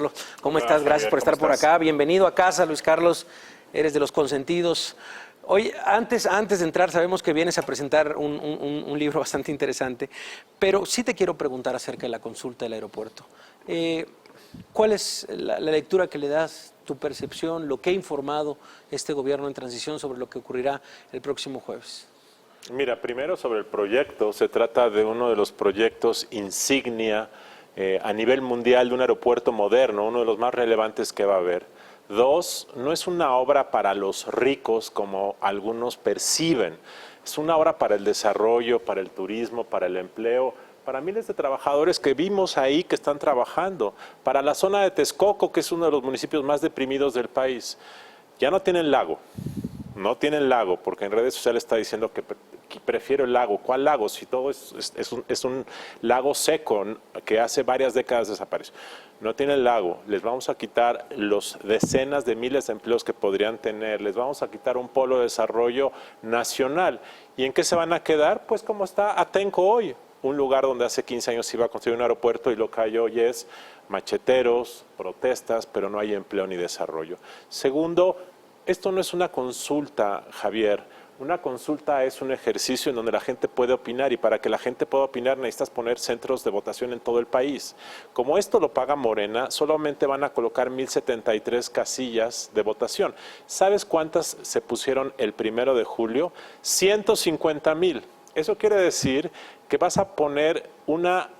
Carlos. ¿Cómo estás? Javier, Gracias por estar por acá. Bienvenido a casa, Luis Carlos. Eres de los consentidos. Oye, antes de entrar, sabemos que vienes a presentar un libro bastante interesante, pero sí te quiero preguntar acerca de la consulta del aeropuerto. ¿Cuál es la lectura que le das, tu percepción, lo que ha informado este gobierno en transición sobre lo que ocurrirá el próximo jueves? Mira, primero sobre el proyecto, se trata de uno de los proyectos insignia a nivel mundial de un aeropuerto moderno, uno de los más relevantes que va a haber. Dos, no es una obra para los ricos como algunos perciben, es una obra para el desarrollo, para el turismo, para el empleo, para miles de trabajadores que vimos ahí que están trabajando, para la zona de Texcoco, que es uno de los municipios más deprimidos del país. Ya no tienen lago. No tienen lago, porque en redes sociales está diciendo que prefiero el lago. ¿Cuál lago? Si todo es un lago seco que hace varias décadas desapareció. No tienen lago. Les vamos a quitar los decenas de miles de empleos que podrían tener. Les vamos a quitar un polo de desarrollo nacional. ¿Y en qué se van a quedar? Pues como está Atenco hoy. Un lugar donde hace 15 años se iba a construir un aeropuerto y lo que hay hoy es macheteros, protestas, pero no hay empleo ni desarrollo. Segundo, esto no es una consulta, Javier. Una consulta es un ejercicio en donde la gente puede opinar y para que la gente pueda opinar necesitas poner centros de votación en todo el país. Como esto lo paga Morena, solamente van a colocar 1,073 casillas de votación. ¿Sabes cuántas se pusieron el 1 de julio? 150,000. Eso quiere decir que vas a poner una...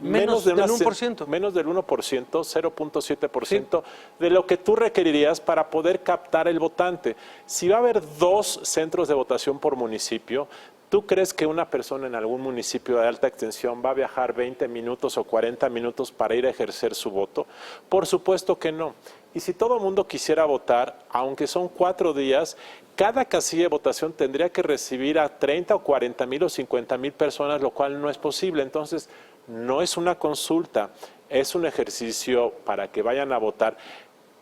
Menos del 1%. Menos del 1%, 0.7% de lo que tú requerirías para poder captar el votante. Si va a haber 2 centros de votación por municipio, ¿tú crees que una persona en algún municipio de alta extensión va a viajar 20 minutos o 40 minutos para ir a ejercer su voto? Por supuesto que no. Y si todo el mundo quisiera votar, aunque son 4 días, cada casilla de votación tendría que recibir a 30 o 40 mil o 50 mil personas, lo cual no es posible. Entonces, no es una consulta, es un ejercicio para que vayan a votar.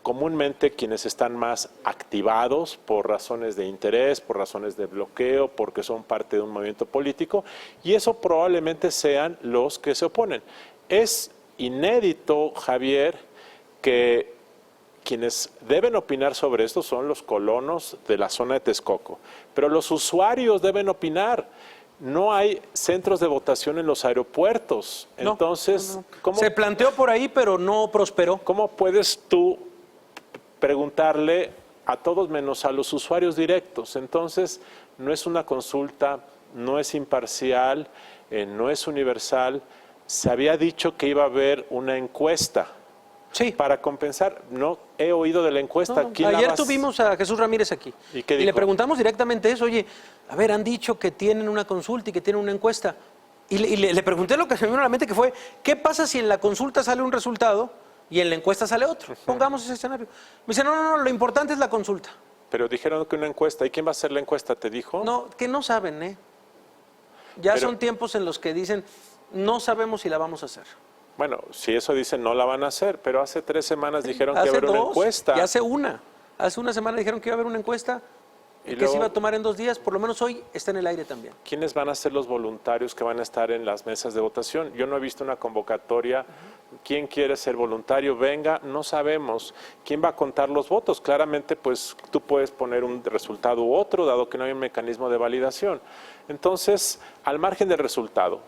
Comúnmente quienes están más activados por razones de interés, por razones de bloqueo, porque son parte de un movimiento político, y eso probablemente sean los que se oponen. Es inédito, Javier, que quienes deben opinar sobre esto son los colonos de la zona de Texcoco, pero los usuarios deben opinar. No hay centros de votación en los aeropuertos. Entonces, ¿cómo se planteó por ahí, pero no prosperó? ¿Cómo puedes tú preguntarle a todos menos a los usuarios directos? Entonces, no es una consulta, no es imparcial, no es universal. Se había dicho que iba a haber una encuesta. Sí. Para compensar, no he oído de la encuesta. No, ayer tuvimos a Jesús Ramírez aquí y le preguntamos directamente eso. Oye, a ver, han dicho que tienen una consulta y que tienen una encuesta. Y le pregunté lo que se me vino a la mente, que fue, ¿qué pasa si en la consulta sale un resultado y en la encuesta sale otro? Pongamos ese escenario. Me dice, no, lo importante es la consulta. Pero dijeron que una encuesta. ¿Y quién va a hacer la encuesta? ¿Te dijo? No, que no saben, ¿eh? Ya son tiempos en los que dicen, no sabemos si la vamos a hacer. Bueno, si eso dicen, no la van a hacer, pero hace 3 semanas dijeron que iba a haber una encuesta. Y hace una semana dijeron que iba a haber una encuesta y que se iba a tomar en 2 días, por lo menos hoy está en el aire también. ¿Quiénes van a ser los voluntarios que van a estar en las mesas de votación? Yo no he visto una convocatoria. ¿Quién quiere ser voluntario? Venga, no sabemos. ¿Quién va a contar los votos? Claramente, pues tú puedes poner un resultado u otro, dado que no hay un mecanismo de validación. Entonces, al margen del resultado,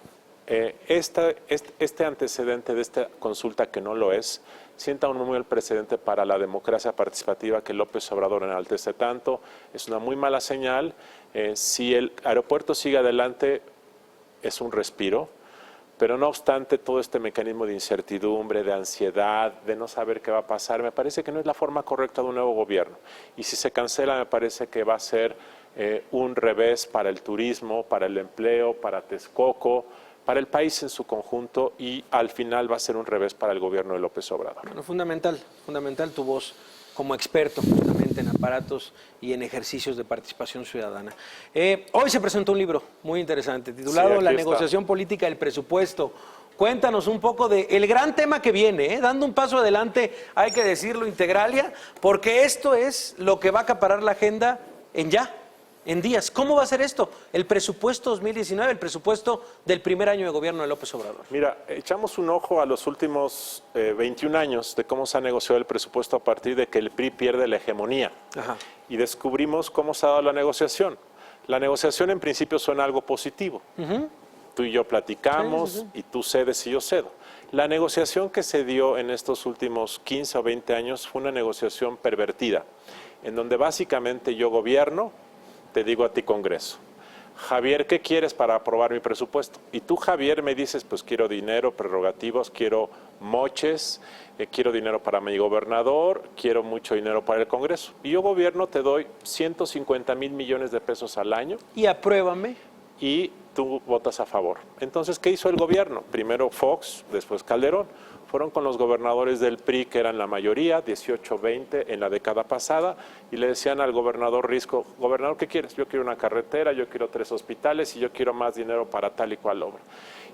este antecedente de esta consulta que no lo es, sienta un muy mal precedente para la democracia participativa que López Obrador enaltece tanto. Es una muy mala señal. Si el aeropuerto sigue adelante, es un respiro, pero no obstante todo este mecanismo de incertidumbre, de ansiedad, de no saber qué va a pasar, me parece que no es la forma correcta de un nuevo gobierno. Y si se cancela, me parece que va a ser un revés para el turismo, para el empleo, para Texcoco, para el país en su conjunto, y al final va a ser un revés para el gobierno de López Obrador. Bueno, fundamental tu voz como experto justamente en aparatos y en ejercicios de participación ciudadana. Hoy se presentó un libro muy interesante titulado La negociación política del presupuesto. Cuéntanos un poco del gran tema que viene, dando un paso adelante, hay que decirlo, Integralia, porque esto es lo que va a acaparar la agenda en en días. ¿Cómo va a ser esto? El presupuesto 2019, el presupuesto del primer año de gobierno de López Obrador. Mira, echamos un ojo a los últimos 21 años de cómo se ha negociado el presupuesto a partir de que el PRI pierde la hegemonía. Ajá. Y descubrimos cómo se ha dado la negociación. La negociación en principio suena algo positivo. Tú y yo platicamos y tú cedes y yo cedo. La negociación que se dio en estos últimos 15 o 20 años fue una negociación pervertida, en donde básicamente yo gobierno, te digo a ti Congreso, Javier, ¿qué quieres para aprobar mi presupuesto? Y tú, Javier, me dices, pues quiero dinero, prerrogativas, quiero moches, quiero dinero para mi gobernador, quiero mucho dinero para el Congreso. Y yo, gobierno, te doy 150,000 millones de pesos al año. Y apruébame. Y tú votas a favor. Entonces, ¿qué hizo el gobierno? Primero Fox, después Calderón. Fueron con los gobernadores del PRI, que eran la mayoría, 18, 20 en la década pasada, y le decían al gobernador Risco, gobernador, ¿qué quieres? Yo quiero una carretera, yo quiero 3 hospitales y yo quiero más dinero para tal y cual obra.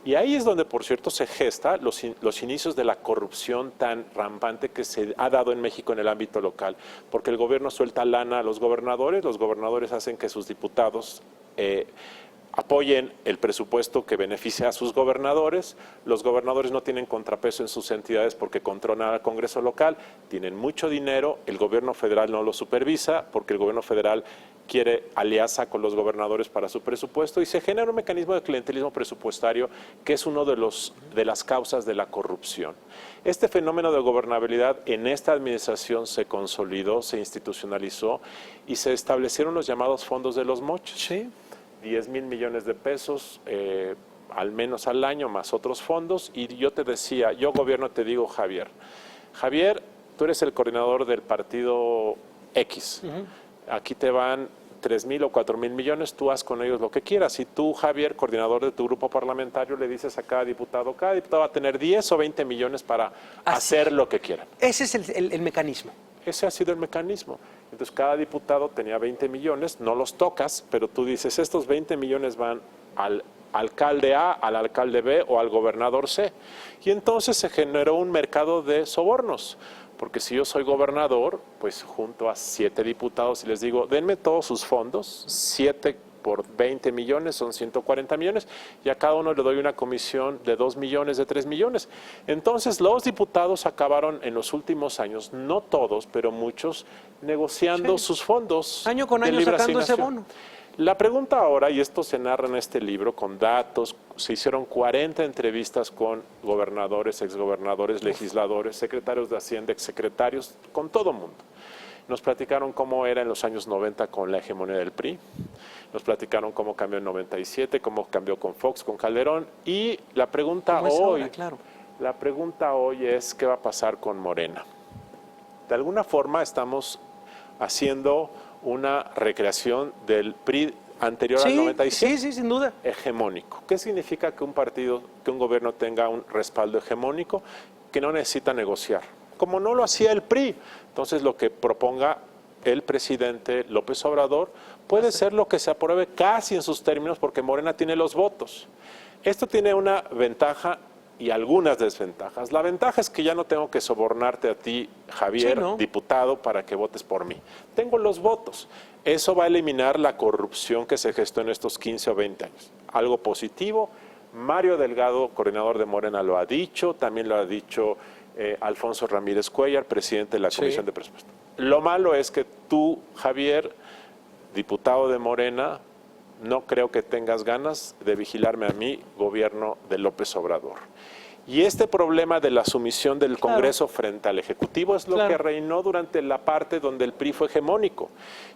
Y ahí es donde, por cierto, se gesta los inicios de la corrupción tan rampante que se ha dado en México en el ámbito local, porque el gobierno suelta lana a los gobernadores hacen que sus diputados apoyen el presupuesto que beneficia a sus gobernadores. Los gobernadores no tienen contrapeso en sus entidades porque controlan al Congreso local, tienen mucho dinero, el gobierno federal no lo supervisa porque el gobierno federal quiere alianza con los gobernadores para su presupuesto y se genera un mecanismo de clientelismo presupuestario que es uno de las causas de la corrupción. Este fenómeno de gobernabilidad en esta administración se consolidó, se institucionalizó y se establecieron los llamados fondos de los moches. Sí. 10,000 millones de pesos, al menos al año, más otros fondos. Y yo te decía, yo gobierno, te digo, Javier, tú eres el coordinador del partido X. Aquí te van 3,000 o 4,000 millones, tú haz con ellos lo que quieras. Y tú, Javier, coordinador de tu grupo parlamentario, le dices a cada diputado va a tener 10 o 20 millones para hacer lo que quiera. Ese es el mecanismo. Ese ha sido el mecanismo. Entonces, cada diputado tenía 20 millones, no los tocas, pero tú dices, estos 20 millones van al alcalde A, al alcalde B o al gobernador C. Y entonces se generó un mercado de sobornos, porque si yo soy gobernador, pues junto a 7 diputados y les digo, denme todos sus fondos, 7 por 20 millones, son 140 millones, y a cada uno le doy una comisión de 2 millones, de 3 millones. Entonces, los diputados acabaron en los últimos años, no todos, pero muchos, negociando sus fondos. Año con de año libre sacando ese asignación. bono. La pregunta ahora, y esto se narra en este libro con datos, se hicieron 40 entrevistas con gobernadores, exgobernadores, legisladores, secretarios de Hacienda, exsecretarios, con todo mundo. Nos platicaron cómo era en los años 90 con la hegemonía del PRI, nos platicaron cómo cambió en 97, cómo cambió con Fox, con Calderón, y la pregunta hoy, la pregunta hoy es ¿qué va a pasar con Morena? De alguna forma estamos haciendo una recreación del PRI anterior al 97. Sí, sin duda. Hegemónico. ¿Qué significa que un partido, que un gobierno tenga un respaldo hegemónico que no necesita negociar? Como no lo hacía el PRI. Entonces lo que proponga el presidente López Obrador puede ser lo que se apruebe casi en sus términos porque Morena tiene los votos. Esto tiene una ventaja y algunas desventajas. La ventaja es que ya no tengo que sobornarte a ti, Javier, diputado, para que votes por mí. Tengo los votos. Eso va a eliminar la corrupción que se gestó en estos 15 o 20 años. Algo positivo. Mario Delgado, coordinador de Morena, lo ha dicho. También lo ha dicho Alfonso Ramírez Cuellar, presidente de la Comisión de Presupuesto. Lo malo es que tú, Javier, diputado de Morena, no creo que tengas ganas de vigilarme a mí, gobierno de López Obrador. Y este problema de la sumisión del Congreso frente al Ejecutivo es lo que reinó durante la parte donde el PRI fue hegemónico.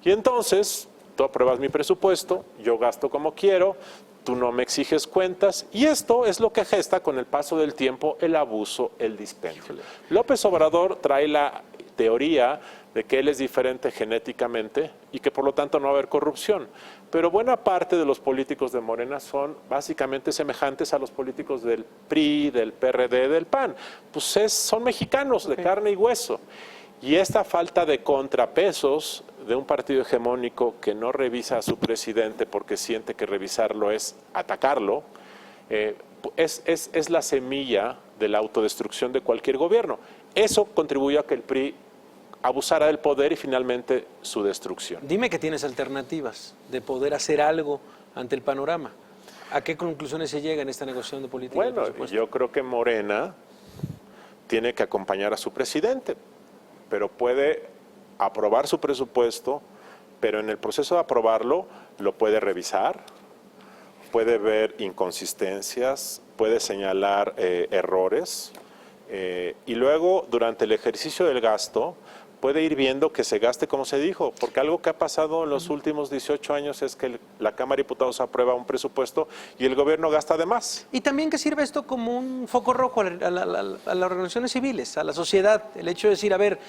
Y entonces, tú apruebas mi presupuesto, yo gasto como quiero, tú no me exiges cuentas, y esto es lo que gesta con el paso del tiempo el abuso, el dispendio. López Obrador trae la teoría de que él es diferente genéticamente y que por lo tanto no va a haber corrupción. Pero buena parte de los políticos de Morena son básicamente semejantes a los políticos del PRI, del PRD, del PAN. Pues son mexicanos de carne y hueso. Y esta falta de contrapesos de un partido hegemónico que no revisa a su presidente porque siente que revisarlo es atacarlo, es la semilla de la autodestrucción de cualquier gobierno. Eso contribuyó a que el PRI abusara del poder y finalmente su destrucción. Dime que tienes alternativas de poder hacer algo ante el panorama. ¿A qué conclusiones se llega en esta negociación de política de Bueno, presupuesto? yo creo que Morena tiene que acompañar a su presidente, pero puede aprobar su presupuesto, pero en el proceso de aprobarlo lo puede revisar, puede ver inconsistencias, puede señalar errores y luego durante el ejercicio del gasto puede ir viendo que se gaste como se dijo, porque algo que ha pasado en los últimos 18 años es que la Cámara de Diputados aprueba un presupuesto y el gobierno gasta de más. Y también que sirve esto como un foco rojo a las organizaciones civiles, a la sociedad, el hecho de decir, a ver,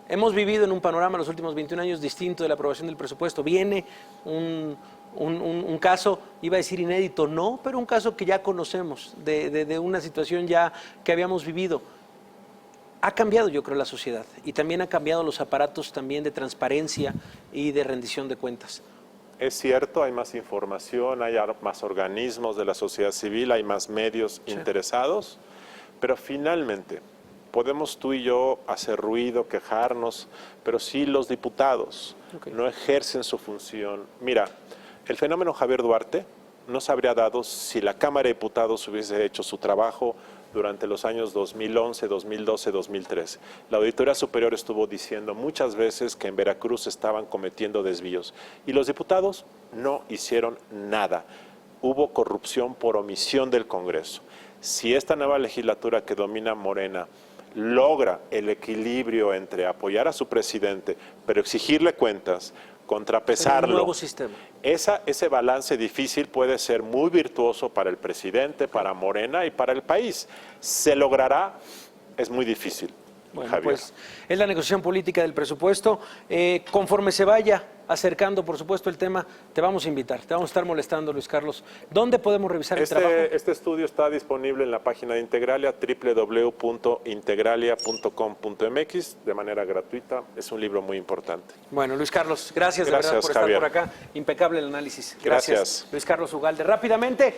hemos vivido en un panorama los últimos 21 años distinto de la aprobación del presupuesto, viene un caso, iba a decir inédito, no, pero un caso que ya conocemos, de una situación ya que habíamos vivido. Ha cambiado, yo creo, la sociedad y también ha cambiado los aparatos también de transparencia y de rendición de cuentas. Es cierto, hay más información, hay más organismos de la sociedad civil, hay más medios interesados, pero finalmente podemos tú y yo hacer ruido, quejarnos, pero si los diputados no ejercen su función. Mira, el fenómeno Javier Duarte no se habría dado si la Cámara de Diputados hubiese hecho su trabajo durante los años 2011, 2012, 2013. La Auditoría Superior estuvo diciendo muchas veces que en Veracruz estaban cometiendo desvíos y los diputados no hicieron nada. Hubo corrupción por omisión del Congreso. Si esta nueva legislatura que domina Morena logra el equilibrio entre apoyar a su presidente, pero exigirle cuentas, contrapesarlo. Un nuevo sistema. Ese balance difícil puede ser muy virtuoso para el presidente, para Morena y para el país. ¿Se logrará? Es muy difícil. Bueno, Javier. pues es la negociación política del presupuesto. Conforme se vaya acercando, por supuesto, el tema, te vamos a invitar, te vamos a estar molestando, Luis Carlos. ¿Dónde podemos revisar el trabajo? Este estudio está disponible en la página de Integralia, www.integralia.com.mx, de manera gratuita. Es un libro muy importante. Bueno, Luis Carlos, gracias de verdad por estar Javier. por acá. Impecable el análisis. Gracias. Luis Carlos Ugalde. Rápidamente.